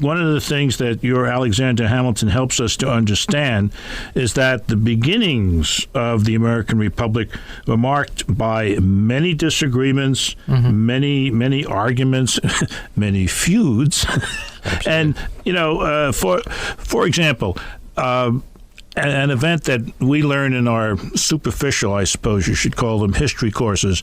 One of the things that your Alexander Hamilton helps us to understand is that the beginnings of the American Republic were marked by many disagreements, many arguments, many feuds. And, for example, an event that we learn in our superficial, I suppose you should call them, history courses,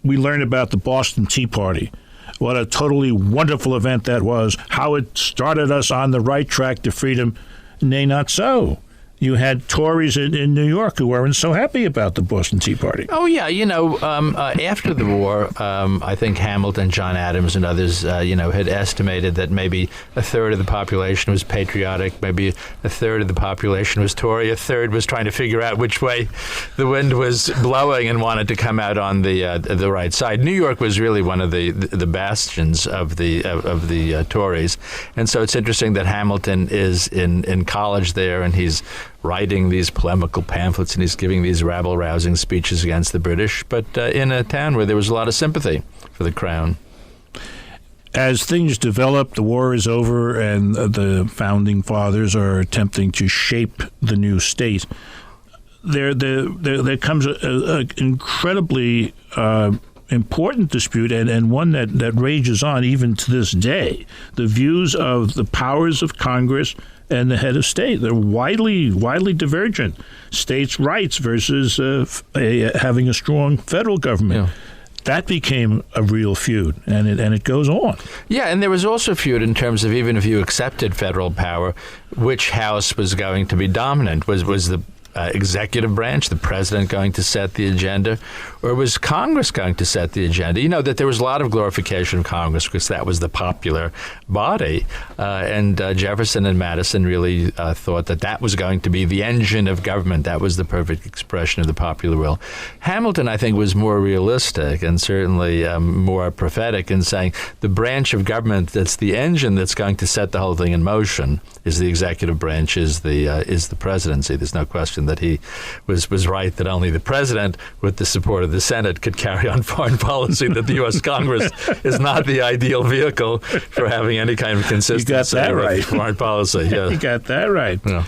we learn about the Boston Tea Party. What a totally wonderful event that was, how it started us on the right track to freedom. Nay, not so. You had Tories in New York who weren't so happy about the Boston Tea Party. Oh, yeah. After the war, I think Hamilton, John Adams, and others, had estimated that maybe a third of the population was patriotic, maybe a third of the population was Tory, a third was trying to figure out which way the wind was blowing and wanted to come out on the right side. New York was really one of the bastions of the Tories, and so it's interesting that Hamilton is in college there, and he's writing these polemical pamphlets and he's giving these rabble-rousing speeches against the British, but in a town where there was a lot of sympathy for the crown. As things develop, the war is over and the founding fathers are attempting to shape the new state. There comes an incredibly important dispute and one that rages on even to this day. The views of the powers of Congress and the head of state. They're widely divergent. States' rights versus having a strong federal government. Yeah. That became a real feud, and it goes on. Yeah, and there was also a feud in terms of even if you accepted federal power, which house was going to be dominant? Was the executive branch, the president, going to set the agenda, or was Congress going to set the agenda? You know, that there was a lot of glorification of Congress because that was the popular body, and Jefferson and Madison really thought that was going to be the engine of government. That was the perfect expression of the popular will. Hamilton, I think, was more realistic and certainly more prophetic in saying the branch of government that's the engine that's going to set the whole thing in motion is the executive branch, is the presidency. There's no question that he was right that only the president, with the support of the Senate, could carry on foreign policy, that the U.S. Congress is not the ideal vehicle for having any kind of consistency with foreign policy. Yeah. You got that right. Yeah.